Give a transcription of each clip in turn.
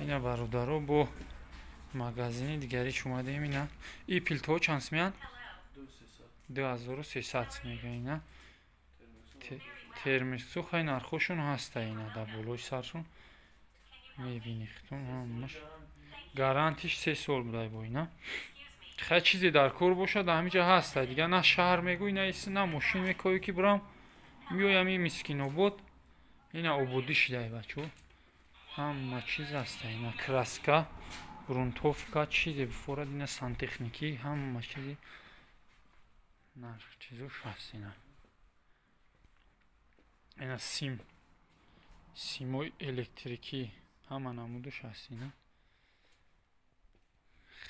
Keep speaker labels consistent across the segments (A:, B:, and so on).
A: اینا برادرها با магазини дигариш омадаем. ина ин пилтоҳо чанд меян? 2300 мега. ина термису хай нархошун ҳаста. ина дар болои саршун мебини хитон ҳамаш гарантиш 3 сол будай бо. ина хай чизе дар кор бошад ҳамиҷа ҳаста дига. на шаҳр мегӯй на иси на мошин мекоӣ ки бурам миёям ин мискинобод. ина ободӣ шидай бачо ҳама чиз ҳаста. ина краска грунтовка чизе бифорад. ина сантехникӣ ҳама чизи нарх чизош ҳаст. ина симои электрикӣ ҳама намудаш ҳаст. ина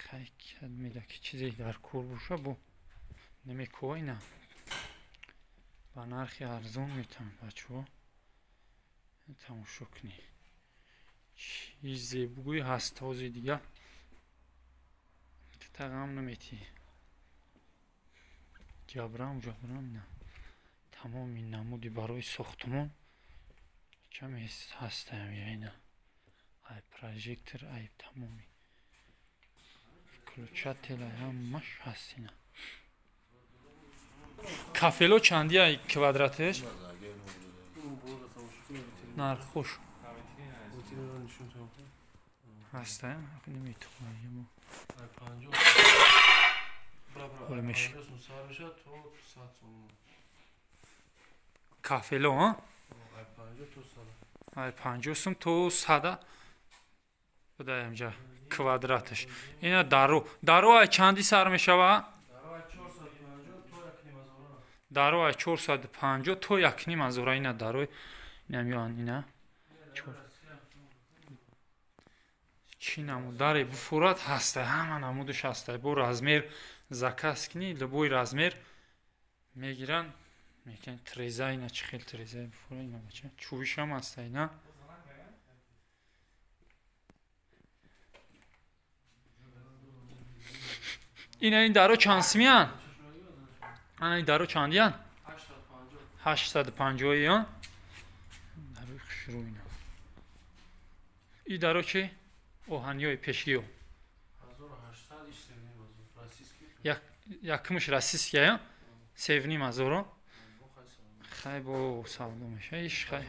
A: хай меда ки чизе дар кор боша бо намекова. ина ба нархи арзон метавон бачаҳо тамошо кунӣ. чизе бугӯи ҳаст този дига тағам наметӣ ҷабрам ина тамоми намуди барои сохтмон чаме ҳастаям. ина ай прожектор ай тамоми ключателя ҳамаш ҳаст. ина кафело чандия квадратеш нархош ҳаста. наметавонам кафело ай 50 сум то 100 будаем ҷа квадраташ. ина даро ай чанди сар мешава? даро ай 450 то 1,5 ина дарои намён. ина чӣ намуд даре буфурат ҳаста. ҳама намудаш ҳаста. бо размер заказ кунӣ любой размер мегиран мекунӣ. треза ина чӣ хел треза буфура. ина бача чӯбишам ҳаста. ина ина ин даро чанд симиян? ана ин даро чандиян? 850 ян дарои хушрӯ. ина ин даро чи оҳаниёи пешгиё якмуш российския я севни мазоро хай бо савдо меша иш хай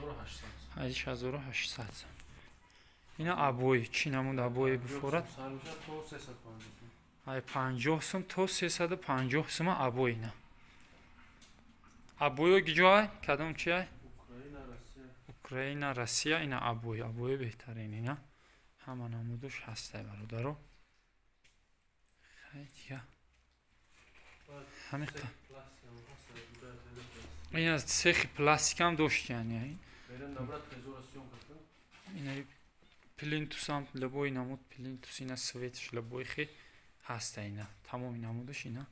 A: 1800. ина абои чӣ намуд абои бифорад? ай 50 сум то 350 сума абои. ина абоио гиҷоай кадом чи ай? украина россия. ина абои беҳтарин. ина ҳама намудаш ҳастай бародаро. хай дига ҳамиқа ина сехи пластикам доштиян. ина плинтусам лабои намуд плинтус. ина светш лабои хе ҳаста. ина тамоми намудаш ина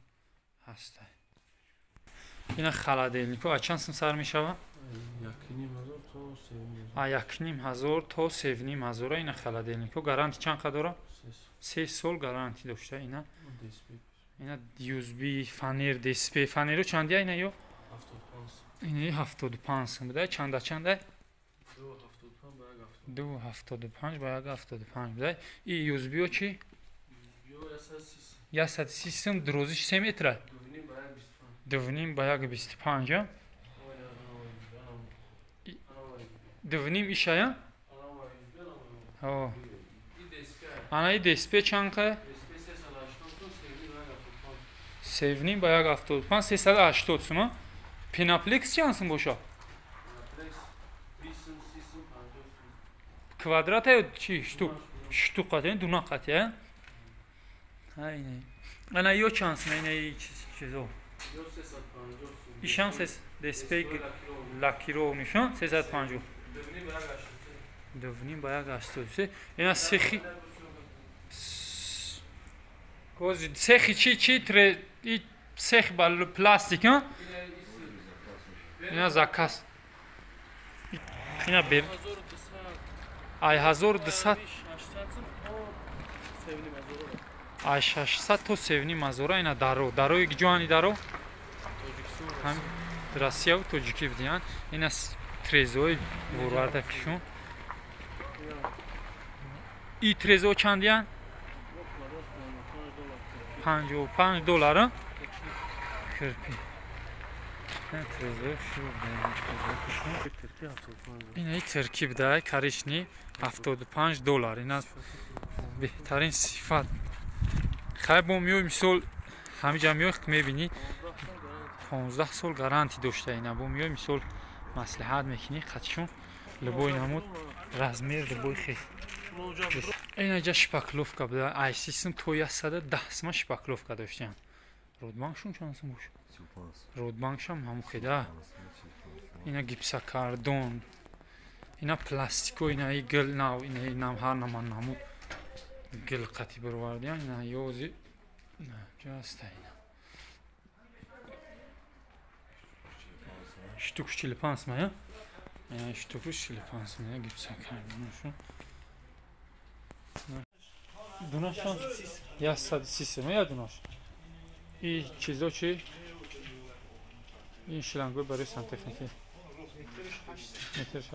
A: ҳаста. ина халаделнико а чанд сум сар мешава? 1,5 то 3,5. ина халаделнико гаранти чанд қад дора? 3 сол гаранти дошта. ина USB фанер дисплей фанеро чандия ина ё? ина 75 сум будай. чанда 275 ба 175 будай. и USB-о чи? 130 сум дурозиш 3 метра 2,5 ба 1,25. 2,5 иша я? ана и дисплей чанд қа? 3,5 ба 1,75 380 сум. пенаплекс чанд сум боша? квадрат ё чи штуқат ё дуна қат я? ана ё чанд сум? ина чизо ишам дисплей лакиро мешон 350 2,5 ба 1,83. ина сехи кози сехи чи тре и сех ба пластик. ина заказ ина бе ай 1200 ай 600 то севни мазора. ина дарои гиҷоани даро ҳам Россия ва Тоҷикӣ будиян. ина трезои ворварда кишон. ای ترزو چندیان؟ 55 دلار. کرپی. ترزو شو اینه ترکی بدای کاریشنی 75 دلار. این از بهترین صفات. خیلی میوی مثال همینجا میوخت میبینی 15 سال گارانتی داشته. اینا بو میوی مثال مصلحت میکنی خدشون لبوی نمود رزمیر لبوی خیلی. اینجا شپاکلوفکا بوده. ایسیسم توی 110 سما شپاکلوفکا داشتن. رودبانکشون چانسم باشه. رودبانکش هم همون خیده. اینا گیپسا کاردون. اینا پلاستیکو اینا ای گل ناو اینا هر نمان نمود گل قطی برواردیان. اینا یوزی نه جاسته اینا. شتوکش 45 ما یا؟ شتوکش 45 ما گیپسا کاردونشون. دوناشون یا 130 ما یا دوناش. این چیزا چی؟ این شلنگوی برای سنتفنیکی. متر 6.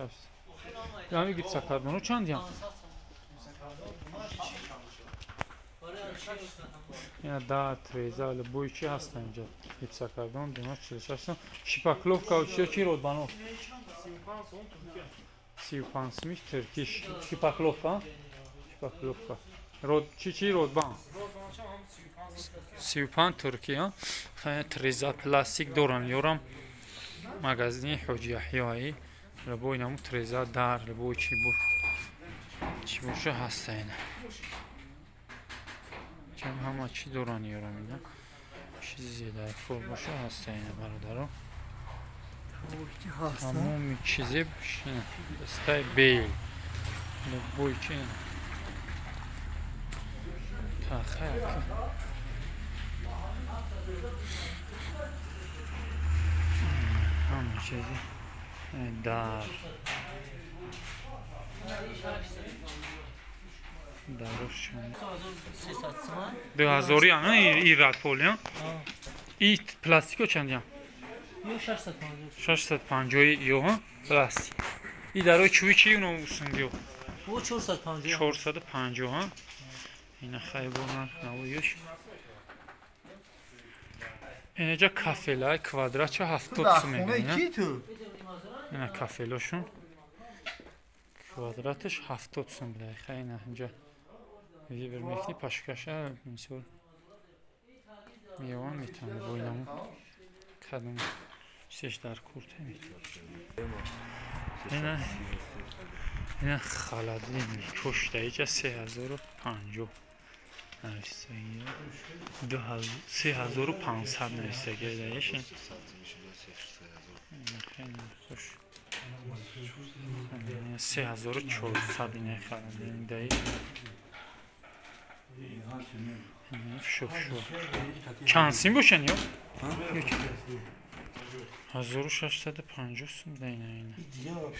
A: یعنی گیپسا کاردونو چندیان؟ اینا 10 13 لبوی چی هست اینجا؟ گیپسا کاردون دوناش 46 تا. شپاکلوفکا چی رودبانو؟ 35 میش ترکیش. شپاکلوفکا؟ شپاکلوفکا. رود چی رودبان؟ 35 ترکیه. خیلی تریزا پلاستیک دوران یورم مغازنی حجی احیایی لبوی نمو تریزا دار لبوی چی بوشه هسته اینه. کم همه چی دوران یورم اینا چیزی زیده فور باشه هسته اینه برادرو. همون چیزی بشینه دسته بیل لبوی چی اینه تا خیلی همون چیزی دار داروش چند 2000 هم این رد پولی هم این پلاستیکو چندی هم 650 یو هم پلاستیک. این داروی چوی چی اونو سنگیو 450 هم اینه خیلی بونن نویش. اینجا کافلای کوادرات چه 70 سوم میگن. اینا کافلاشون کوادراتش 70 سوم بده. خیلی نه اینجا یه برمیکنی پاشکاشه مثل میوان میتونه بوینمون کدوم سش در کورته میتونه. اینا خالدلی میکشته ایجا 3050 نوشته 3500 نوشته گرده ایشین. خیلی خوش 3400 اینه خالدلی دایی شوف چانسیم باشن یا 1650 سوم دینه.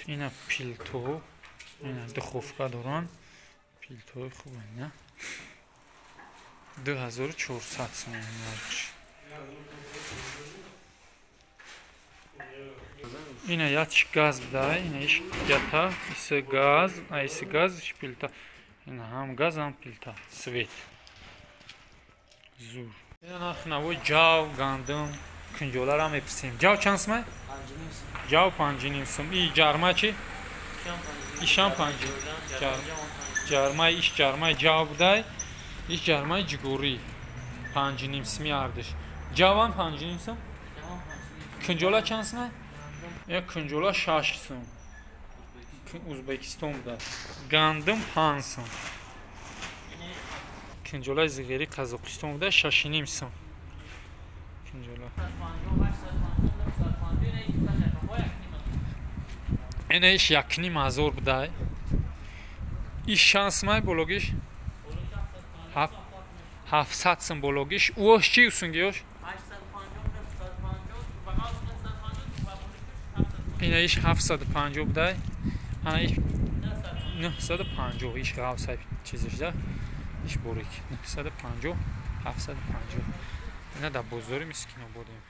A: اینا پیلتو اینا دخوفکا دوران پیلتوی خوبه نه 2400 سوم اینا یادش گاز بدای اینا ایش گتا ایس گاز ایس گاز ایش پیلتا اینا هم گاز هم پیلتا سویت زور. اینا نوی جاو گاندم کنجولا را میپسیم. جاو چند سمه؟ جاو 5.5 سوم. ای جارما چی؟ ایشان 5 جارمای ایش جارمای جاو بدای ایش جارمای جگوری 5.5 سومی اردش. جاوان 5.5 سوم. کنجولا چند سمه؟ یا کنجولا 6 سوم. Uzbekistan da. Gandım 5 سوم. کنجولا زغیری قزاقستان da 6.5 سوم. کنجولا. اینه ایش 1.5 بدای. ایش شانسمای بولوگیش 700 سوم بولوگیش. اوش چی usungioş? اینه ایش 750 بدای. انا ایش 950 ایش قاو سایب چیزش ده. ایش بوریک 950 750. اینا da bozori miskino budem.